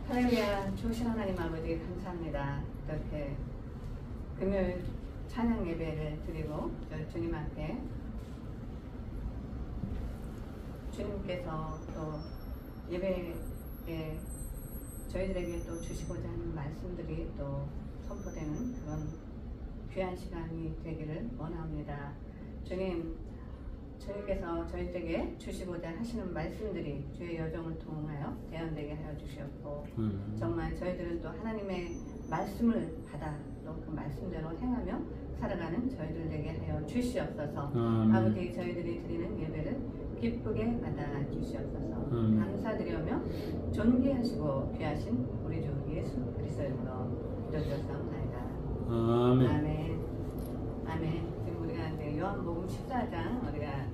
할렐루야. 좋으신 하나님 아버지 감사합니다. 이렇게 금요일 찬양 예배를 드리고 주님 앞에 주님께서 또 예배에 저희들에게 또 주시고자 하는 말씀들이 또 선포되는 그런 귀한 시간이 되기를 원합니다. 주님, 주님께서 저희에게 주시고자 하시는 말씀들이 주의 여정을 통하여 대언되게 하여 주시었고 정말 저희들은 또 하나님의 말씀을 받아 또 그 말씀대로 행하며 살아가는 저희들 되게 하여 주시옵소서. 아버지, 저희들이 드리는 예배를 기쁘게 받아 주시옵소서. 감사드리며 존귀하시고 귀하신 우리 주 예수 그리스도의 이름으로 기도드렸사옵나이다. 아멘. 아멘. 아멘. 지금 우리가 이제 요한복음 14장 우리가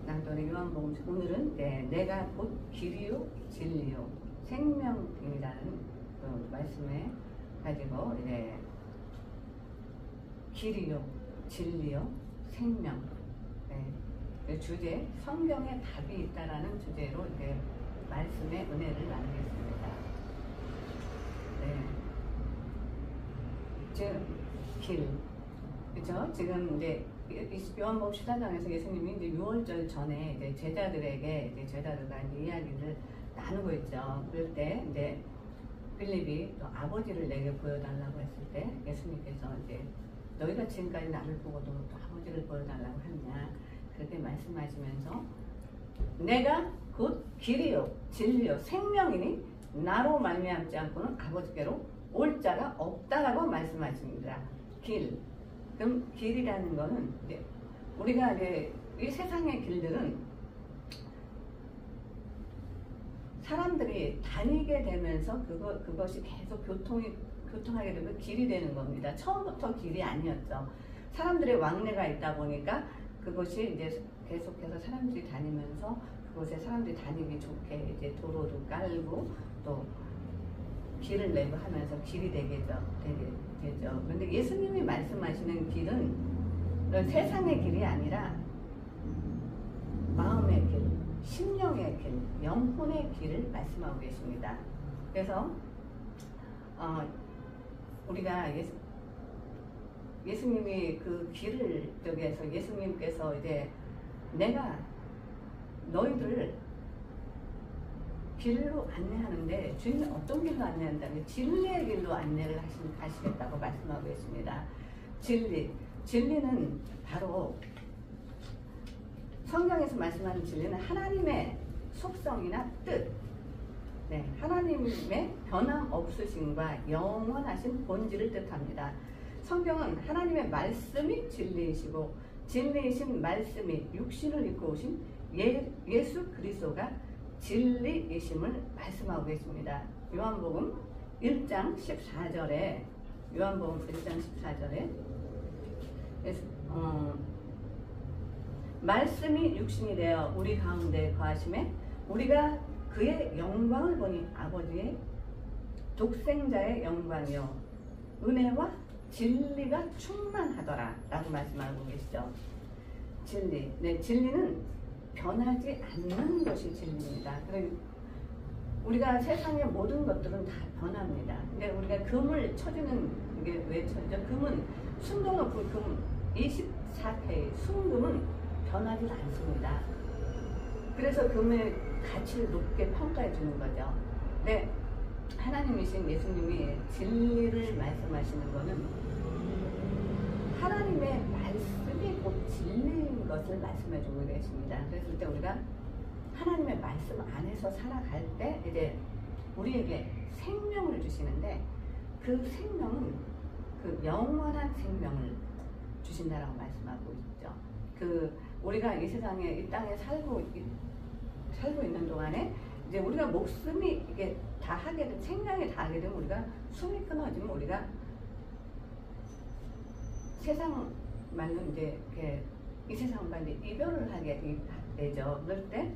낭독의 요한복음 오늘은 내가 곧 길이요 진리요 생명이라는 그 말씀에 가지고 이제 길이요 진리요 생명 그 주제 성경에 답이 있다라는 주제로 이제 말씀의 은혜를 나누겠습니다. 지금 길 그렇죠? 지금 이제 요한복음 14장에서 예수님이 이제 6월절 전에 이제 제자들에게 제자들과 이야기를 나누고 있죠. 그럴 때 이제 빌립이 또 아버지를 내게 보여달라고 했을 때 예수님께서 이제 너희가 지금까지 나를 보고도 또 아버지를 보여달라고 했냐 그렇게 말씀하시면서 내가 곧 길이요 진리요 생명이니 나로 말미암지 않고는 아버지께로 올 자가 없다라고 말씀하십니다. 길. 그럼 길이라는 거는 이제 우리가 이제 이 세상의 길들은 사람들이 다니게 되면서 그것이 계속 교통하게 되면 길이 되는 겁니다. 처음부터 길이 아니었죠. 사람들의 왕래가 있다 보니까 그것이 이제 계속해서 사람들이 다니면서 그곳에 사람들이 다니기 좋게 이제 도로도 깔고 또 길을 내고 하면서 길이 되죠. 그런데 예수님이 말씀하시는 길은 세상의 길이 아니라 마음의 길, 심령의 길, 영혼의 길을 말씀하고 계십니다. 그래서 우리가 예수님이 그 길을 쪽에서 예수님께서 이제 내가 너희들을 길로 안내하는데 주님은 어떤 길로 안내한다면 진리의 길로 안내를 하시겠다고 말씀하고 계십니다. 진리는 바로 성경에서 말씀하는 진리는 하나님의 속성이나 뜻, 하나님의 변함없으심과 영원하신 본질을 뜻합니다. 성경은 하나님의 말씀이 진리이시고 진리이신 말씀이 육신을 입고 오신 예수 그리스도가 진리이심을 말씀하고 계십니다. 요한복음 1장 14절에 말씀이 육신이 되어 우리 가운데 거하심에 우리가 그의 영광을 보니 아버지의 독생자의 영광이요 은혜와 진리가 충만하더라 라고 말씀하고 계시죠. 진리는 변하지 않는 것이 진리입니다. 우리가 세상의 모든 것들은 다 변합니다. 근데 우리가 금을 쳐주는 게 왜 쳐죠? 금은 순도 높은 금 24K 순금은 변하지 않습니다. 그래서 금의 가치를 높게 평가해 주는 거죠. 근데 하나님이신 예수님이 진리를 말씀하시는 것은 하나님의 말씀이 곧 진리인 것을 말씀해 주고 계십니다. 그랬을 때 우리가 하나님의 말씀 안에서 살아갈 때 이제 우리에게 생명을 주시는데 그 생명은 그 영원한 생명을 주신다라고 말씀하고 있죠. 우리가 이 세상에 이 땅에 살고 있는 동안에 이제 우리가 목숨이 이게 다 하게 되면 생명이 다 하게 되면 우리가 숨이 끊어지면 우리가 세상 말로 이제 이렇게 이 세상과 이제 이별을 하게 되죠. 그럴 때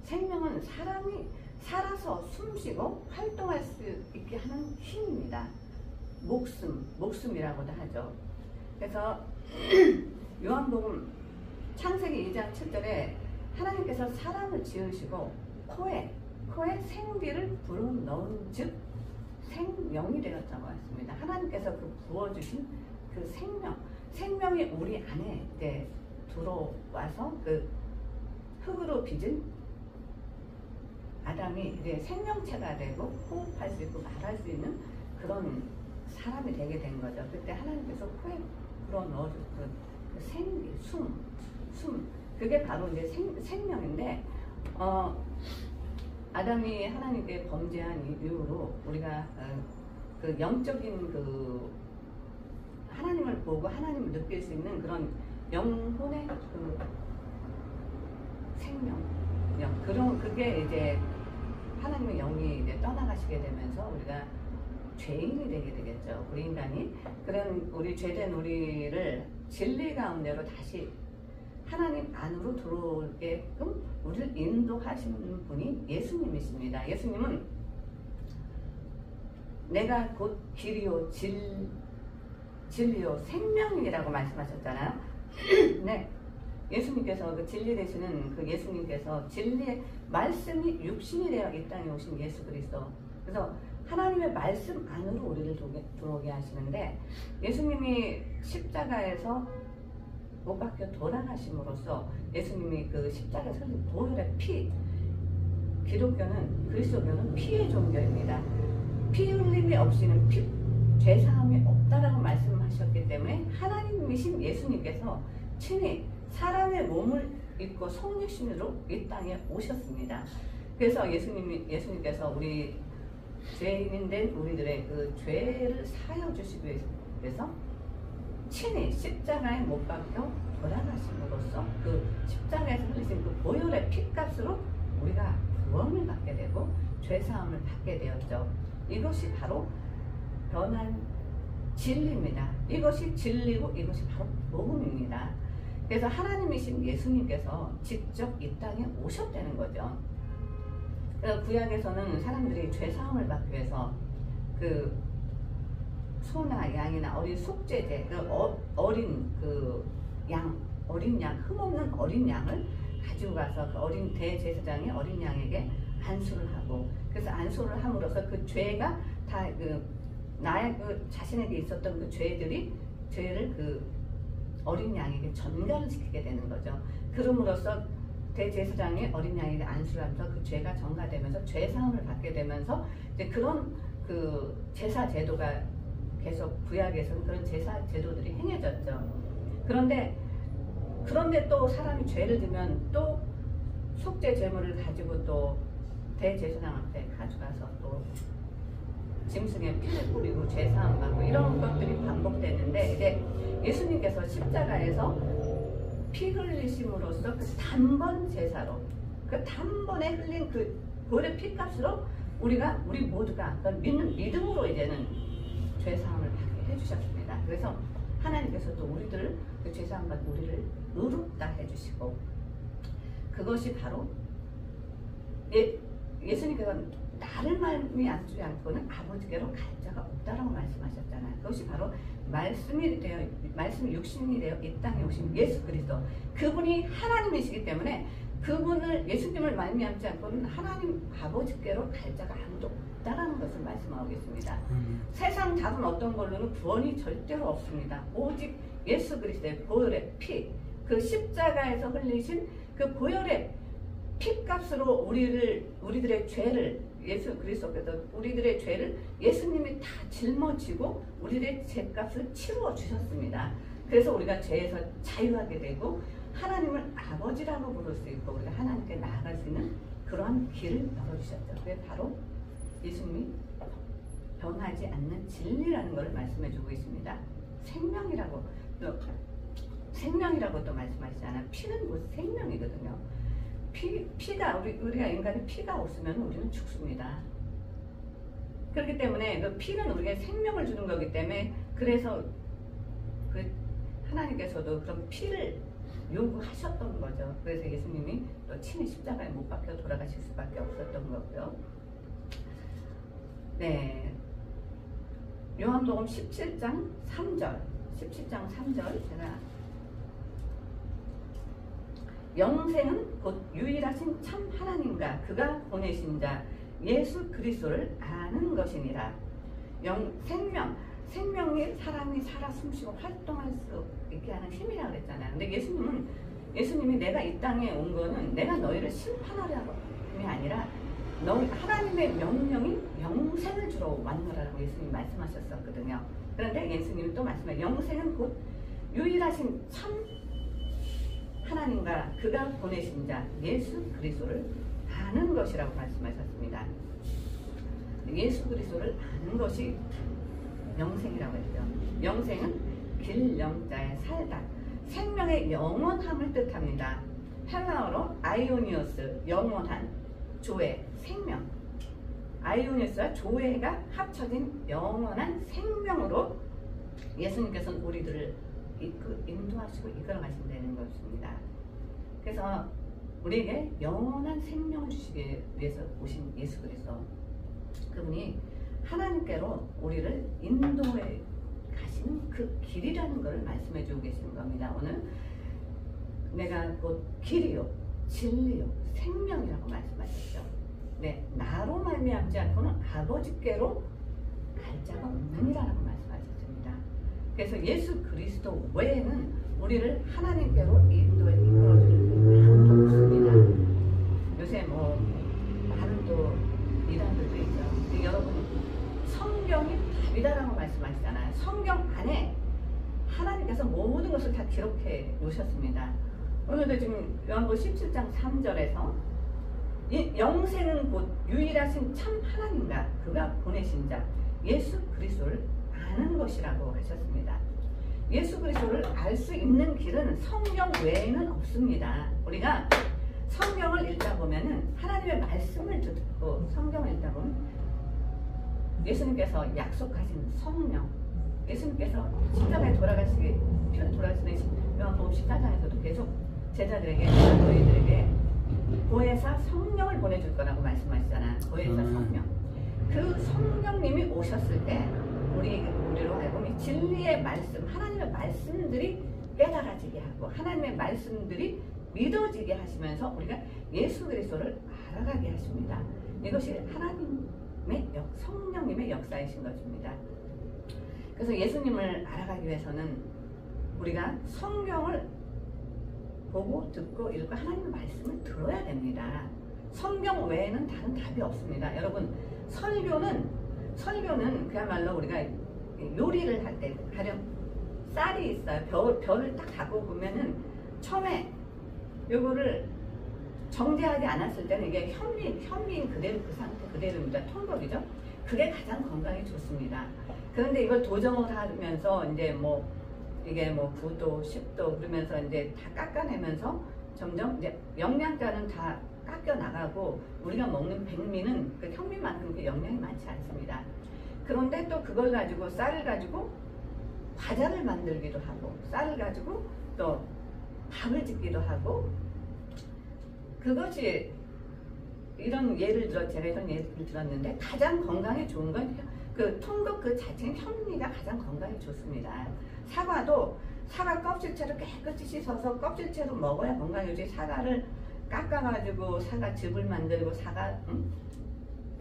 생명은 사람이 살아서 숨쉬고 활동할 수 있게 하는 힘입니다. 목숨이라고도 하죠. 그래서 요한복음 창세기 2장 7절에 하나님께서 사람을 지으시고 코에 생기를 불어넣은 즉 생명이 되었다고 했습니다. 하나님께서 그 부어주신 그 생명이 우리 안에 이제 들어와서 그 흙으로 빚은 아담이 이제 생명체가 되고 호흡할 수 있고 말할 수 있는 그런 사람이 되게 된 거죠. 그때 하나님께서 코에 불어넣어줬던 그 생기, 숨, 그게 바로 이제 생명인데, 아담이 하나님께 범죄한 이후로 우리가 그 영적인 그 하나님을 보고 하나님을 느낄 수 있는 그런 영혼의 그 생명, 그런 그게 이제 하나님의 영이 이제 떠나가시게 되면서 우리가 죄인이 되게 되겠죠. 우리 인간이. 그런 우리 죄된 우리를 진리 가운데로 다시 하나님 안으로 들어오게끔 우리를 인도하시는 분이 예수님이십니다. 예수님은 내가 곧 길이요 진리요 생명이라고 말씀하셨잖아요. 네. 예수님께서 그 진리 되시는 그 예수님께서 진리의 말씀이 육신이 되어 이 땅에 오신 예수 그리스도. 그래서 하나님의 말씀 안으로 우리를 들어오게 하시는데, 예수님이 십자가에서 못 박혀 돌아가심으로써 예수님이 그 십자가에 설린 보혈의 피, 기독교는 그리스도교는 피의 종교입니다. 피 흘림이 없이는 죄사함이 없다라고 말씀하셨기 때문에 하나님이신 예수님께서 친히 사람의 몸을 입고 성육신으로 이 땅에 오셨습니다. 그래서 예수님께서 우리 죄인인 된 우리들의 그 죄를 사하여 주시기 위해서 친히 십자가에 못 박혀 돌아가심으로써 그 십자가에서 흘리신 그 보혈의 피값으로 우리가 구원을 받게 되고 죄사함을 받게 되었죠. 이것이 바로 변한 진리입니다. 이것이 진리고 이것이 바로 복음입니다. 그래서 하나님이신 예수님께서 직접 이 땅에 오셨다는 거죠. 구약에서는 사람들이 죄사함을 받기 위해서 그 소나 양이나 어린 속죄제, 어린 양, 흠없는 어린 양을 가지고 가서 그 어린 대제사장이 어린 양에게 안수를 하고, 그래서 안수를 함으로써 그 죄가 다 나의 그 자신에게 있었던 그 죄를 그 어린 양에게 전가를 시키게 되는 거죠. 그럼으로써 대제사장이 어린 양에게 안수를 하면서 그 죄가 전가되면서 죄사함을 받게 되면서 이제 그런 그 제사 제도가 계속 구약에서는 그런 제사 제도들이 행해졌죠. 그런데 또 사람이 죄를 지면 또 속죄 제물을 가지고 또 대제사장한테 가져가서 또 짐승의 피를 뿌리고 죄사함 받고 이런 것들이 반복됐는데, 이제 예수님께서 십자가에서 피 흘리심으로써 그 단번 제사로, 그 단번에 흘린 그 보혈의 피값으로 우리 모두가 믿는 믿음으로 이제는 죄사함을 받게 해주셨습니다. 그래서 하나님께서 또 우리들을 그 죄사함 받고 우리를 의롭다 해주시고, 그것이 바로 예수님께서 나를 말미암지 않고는 아버지께로 갈 자가 없다라고 말씀하셨잖아요. 그것이 바로 말씀이 육신이 되어 이 땅에 오신 예수 그리스도, 그분이 하나님이시기 때문에 그분을, 예수님을 말미암지 않고는 하나님 아버지께로 갈 자가 아무도 없다라는 것을 말씀하고 있습니다. 세상 다른 어떤 걸로는 구원이 절대로 없습니다. 오직 예수 그리스도의 보혈의 피, 그 십자가에서 흘리신 그 보혈의 피값으로 우리들의 죄를, 예수 그리스도께서 우리들의 죄를 예수님이 다 짊어지고 우리들의 죄값을 치루어 주셨습니다. 그래서 우리가 죄에서 자유하게 되고 하나님을 아버지라고 부를 수 있고 우리가 하나님께 나아갈 수 있는 그러한 길을 열어주셨죠. 그게 바로 예수님이 변하지 않는 진리라는 것을 말씀해주고 있습니다. 생명이라고 또 말씀하시잖아요. 피는 곧 생명이거든요. 피가 우리가 인간의 피가 없으면 우리는 죽습니다. 그렇기 때문에 그 피는 우리에게 생명을 주는 거기 때문에, 그래서 그 하나님께서도 그런 피를 요구하셨던 거죠. 그래서 예수님이 또 친히 십자가에 못 박혀 돌아가실 수밖에 없었던 거고요. 네, 요한복음 17장 3절 제가 영생은 곧 유일하신 참 하나님과 그가 보내신 자 예수 그리스도를 아는 것이니라. 생명이 사람이 살아 숨쉬고 활동할 수 있게 하는 힘이라고 그랬잖아요. 근데 예수님이 내가 이 땅에 온 거는 내가 너희를 심판하려고 이 아니라 하나님의 명령인 영생을 주러 왔노라고 예수님이 말씀하셨었거든요. 그런데 예수님이 또 말씀해요. 영생은 곧 유일하신 참 하나님과 그가 보내신 자 예수 그리스도를 아는 것이라고 말씀하셨습니다. 예수 그리스도를 아는 것이 영생이라고 했죠. 영생은 길 영자에 살다, 생명의 영원함을 뜻합니다. 헬라어로 아이오니오스, 영원한, 조회, 생명. 아이오니오스와 조회가 합쳐진 영원한 생명으로 예수님께서는 우리들을 인도하시고 이끌어 가신다는 것입니다. 그래서 우리에게 영원한 생명을 주시기 위해서 오신 예수 그리스도, 그분이 하나님께로 우리를 인도해 가시는 그 길이라는 것을 말씀해 주고 계시는 겁니다. 오늘 내가 곧 길이요 진리요 생명이라고 말씀하셨죠. 네, 나로 말미암지 않고는 아버지께로 갈 자가 없느니라라고 말씀하셨습니다. 그래서 예수 그리스도 외에는 우리를 하나님께로 인도해 이끌어주는 아무도 없습니다. 요새 많은 또 이단들도 있죠. 근데 여러분, 성경이 답이다라고 말씀하시잖아요. 성경 안에 하나님께서 모든 것을 다 기록해 놓으셨습니다. 오늘도 지금 요한복음 17장 3절에서 영생은 곧 유일하신 참 하나님과 그가 보내신 자 예수 그리스도를 아는 것이라고 하셨습니다. 예수 그리스도를 알 수 있는 길은 성경 외에는 없습니다. 우리가 성경을 읽다 보면은 하나님의 말씀을 듣고 성경을 읽다 보면 예수님께서 약속하신 성령, 예수님께서 십자가에 돌아가시는 요한복음 14장에서도 계속 제자들에게, 너희들에게 보혜사 성령을 보내줄 거라고 말씀하시잖아. 보혜사 성령. 그 성령님이 오셨을 때 우리로 하여금 이 진리의 말씀, 하나님의 말씀들이 깨달아지게 하고 하나님의 말씀들이 믿어지게 하시면서 우리가 예수 그리스도를 알아가게 하십니다. 이것이 하나님의 성령님의 역사이신 것입니다. 그래서 예수님을 알아가기 위해서는 우리가 성경을 보고 듣고 읽고 하나님의 말씀을 들어야 됩니다. 성경 외에는 다른 답이 없습니다. 여러분, 설교는 그야말로 우리가 요리를 할 때 가령 쌀이 있어요. 별을 딱 갖고 보면은 처음에 요거를 정제하지 않았을 때는 이게 현미인 그대로 그 상태 그대로입니다. 통곡이죠. 그게 가장 건강에 좋습니다. 그런데 이걸 도정을 하면서 이제 이게 9도, 10도 그러면서 이제 다 깎아내면서 점점 이제 영양가는 다 깎여 나가고 우리가 먹는 백미는 그 현미만큼 그 영양이 많지 않습니다. 그런데 또 그걸 가지고 쌀을 가지고 과자를 만들기도 하고 쌀을 가지고 또 밥을 짓기도 하고 그것이 제가 이런 예를 들었는데 가장 건강에 좋은 건 그 통곡 그 자체는 현미가 가장 건강에 좋습니다. 사과도 사과 껍질채로 깨끗이 씻어서 껍질채로 먹어야 건강에 좋지. 사과를 깎아가지고 사과즙을 만들고 사과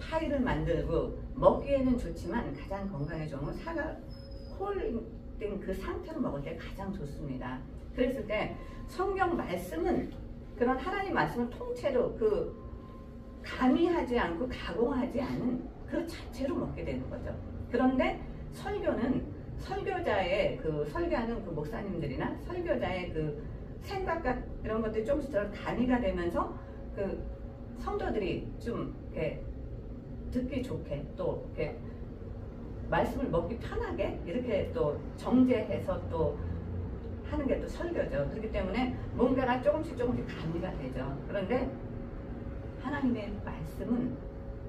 파이를 만들고 먹기에는 좋지만 가장 건강에 좋은 건 사과 홀된 그 상태로 먹을 때 가장 좋습니다. 그랬을 때 성경 말씀은 그런 하나님 말씀을 통째로 그 가미하지 않고 가공하지 않은 그 자체로 먹게 되는 거죠. 그런데 설교는 설교자의 그 설교하는 그 목사님들이나 설교자의 그 생각과 이런 것들이 조금씩 더 가미가 되면서 그 성도들이 좀 이렇게 듣기 좋게 또 이렇게 말씀을 먹기 편하게 이렇게 또 정제해서 또 하는 게 또 설교죠. 그렇기 때문에 뭔가가 조금씩 가미가 되죠. 그런데 하나님의 말씀은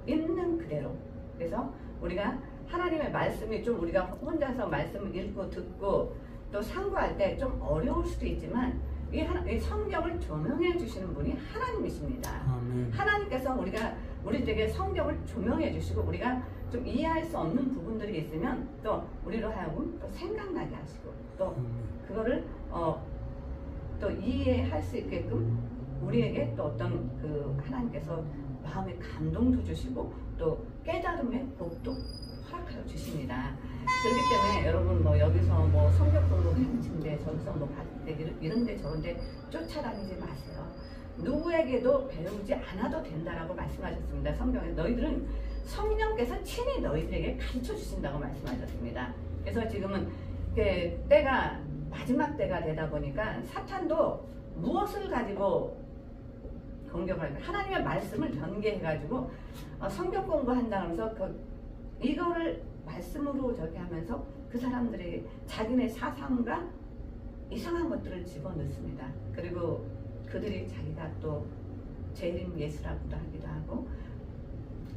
있는 그대로. 그래서 우리가 하나님의 말씀이 좀 우리가 혼자서 말씀을 읽고 듣고 또 상고할 때 좀 어려울 수도 있지만 이 성경을 조명해 주시는 분이 하나님이십니다. 아멘. 하나님께서 우리에게 성경을 조명해 주시고 우리가 좀 이해할 수 없는 부분들이 있으면 또 우리로 하여금 또 생각나게 하시고 또 그거를 또 이해할 수 있게끔 우리에게 또 어떤 그 하나님께서 마음의 감동도 주시고 또 깨달음의 복도 허락하여 주십니다. 그렇기 때문에 여러분 뭐 여기서 뭐 성경 공부 가르친데 저기서 뭐 이런데 저런데 쫓아다니지 마세요. 누구에게도 배우지 않아도 된다라고 말씀하셨습니다. 성경에 너희들은 성령께서 친히 너희들에게 가르쳐 주신다고 말씀하셨습니다. 그래서 지금은 때가 마지막 때가 되다 보니까 사탄도 무엇을 가지고 공격을 하냐, 하나님의 말씀을 변개해가지고 성경 공부한다면서 이거를 말씀으로 저기 하면서 그 사람들이 자기네 사상과 이상한 것들을 집어넣습니다. 그리고 그들이 자기가 또 재림 예수라고도 하기도 하고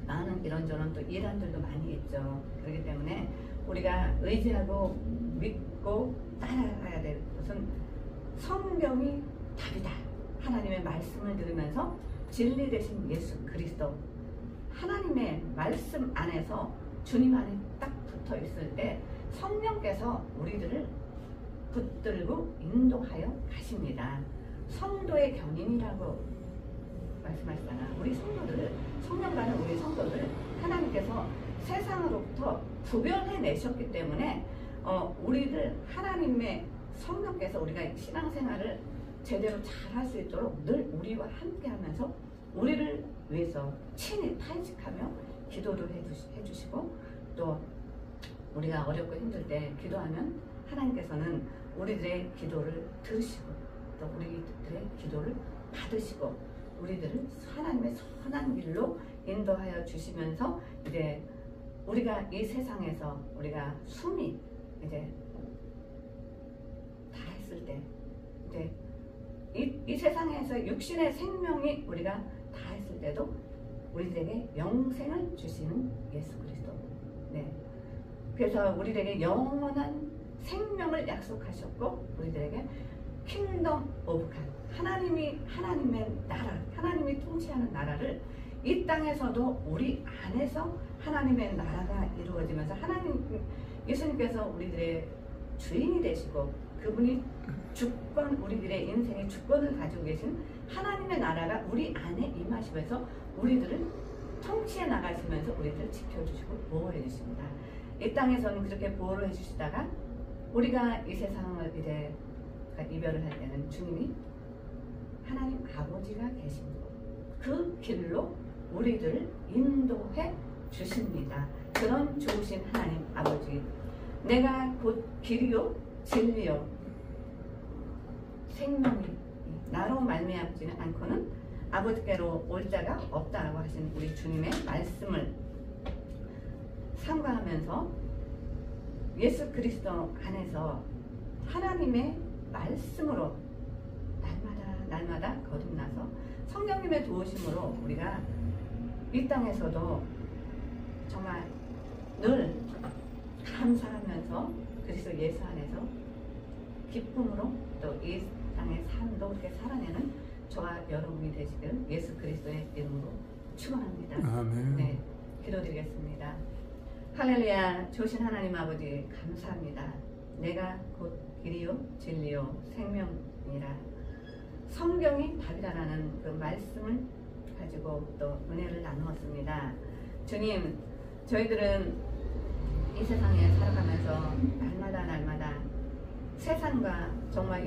많은 이런저런 또 이단들도 많이 있죠. 그렇기 때문에 우리가 의지하고 믿고 따라가야 될 것은 성경이 답이다. 하나님의 말씀을 들으면서 진리 되신 예수 그리스도, 하나님의 말씀 안에서 주님 안에 딱 붙어 있을 때 성령께서 우리들을 붙들고 인도하여 가십니다. 성도의 견인이라고 말씀하시잖아. 우리 성도들, 성령과는 우리 성도들 하나님께서 세상으로부터 구별해 내셨기 때문에 우리를 하나님의 성령께서 우리가 신앙생활을 제대로 잘 할 수 있도록 늘 우리와 함께 하면서 우리를 위해서 친히 탄식하며 기도를 해주시고 또 우리가 어렵고 힘들 때 기도하면 하나님께서는 우리들의 기도를 들으시고 또 우리들의 기도를 받으시고 우리들을 하나님의 선한 길로 인도하여 주시면서 이제 우리가 이 세상에서 우리가 숨이 이제 다 했을 때 이제 이 세상에서 육신의 생명이 우리가 다 했을 때도 우리들에게 영생을 주시는 예수 그리스도. 네. 그래서 우리들에게 영원한 생명을 약속하셨고 우리들에게 킹덤 오브 갓, 하나님의 나라, 하나님이 통치하는 나라를 이 땅에서도 우리 안에서 하나님의 나라가 이루어지면서 예수님께서 우리들의 주인이 되시고 그분이 주권, 우리들의 인생의 주권을 가지고 계신 하나님의 나라가 우리 안에 임하시면서 우리들을 통치해 나가시면서 우리들을 지켜주시고 보호해 주십니다. 이 땅에서는 그렇게 보호를 해주시다가 우리가 이 세상을 이제 이별을 할 때는 주님이 하나님 아버지가 계신 그 길로 우리들을 인도해 주십니다. 그런 좋으신 하나님 아버지, 내가 곧 길이요 진리요 생명이 나로 말미암지는 않고는 아버지께로 올 자가 없다라고 하신 우리 주님의 말씀을 삼가하면서 예수 그리스도 안에서 하나님의 말씀으로 날마다 거듭나서 성령님의 도우심으로 우리가 이 땅에서도 정말 늘 감사하면서 그리스도 예수 안에서 기쁨으로 또 이 땅의 삶도 그렇게 살아내는 저와 여러분이 되시길 예수 그리스도의 이름으로 축원합니다. 아멘. 네, 기도드리겠습니다. 할렐루야. 좋으신 하나님 아버지 감사합니다. 내가 곧 길이요 진리요 생명이라 성경이 답이라는 그 말씀을 가지고 또 은혜를 나누었습니다. 주님, 저희들은 이 세상에 살아가면서 날마다 세상과 정말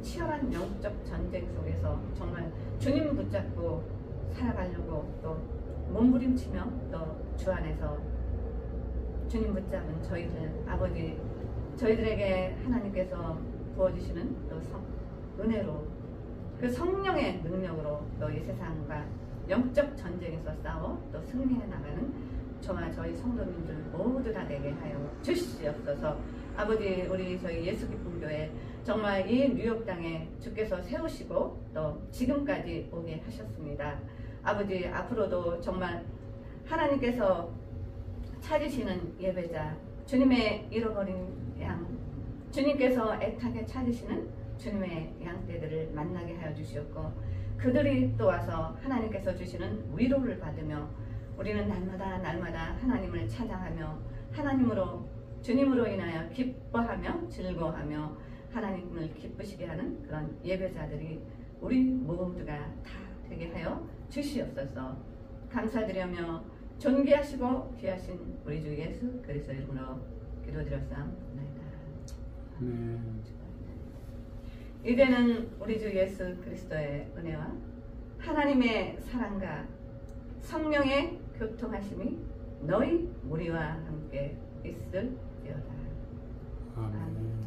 치열한 영적 전쟁 속에서 정말 주님 붙잡고 살아가려고 또 몸부림치며 또 주 안에서 주님 붙잡은 저희들 아버지, 저희들에게 하나님께서 부어주시는 또 은혜로 그 성령의 능력으로 또 이 세상과 영적 전쟁에서 싸워 또 승리해 나가는 저와 저희 성도님들 모두 다 되게 하여 주시옵소서. 아버지, 우리 저희 예수기쁨교회 정말 이 뉴욕 땅에 주께서 세우시고 또 지금까지 오게 하셨습니다. 아버지, 앞으로도 정말 하나님께서 찾으시는 예배자, 주님의 잃어버린 양, 주님께서 애타게 찾으시는 주님의 양떼들을 만나게 하여 주시옵고 그들이 또 와서 하나님께서 주시는 위로를 받으며 우리는 날마다 하나님을 찬양하며 하나님으로 주님으로 인하여 기뻐하며 즐거워하며 하나님을 기쁘시게 하는 그런 예배자들이 우리 모두가 다 되게 하여 주시옵소서. 감사드리며 존귀하시고 귀하신 우리 주 예수 그리스도 이름으로 기도드렸사옵나이다. 네. 이제는 우리 주 예수 그리스도의 은혜와 하나님의 사랑과 성령의 교통하심이 너희 우리와 함께 있을지어다. 아멘.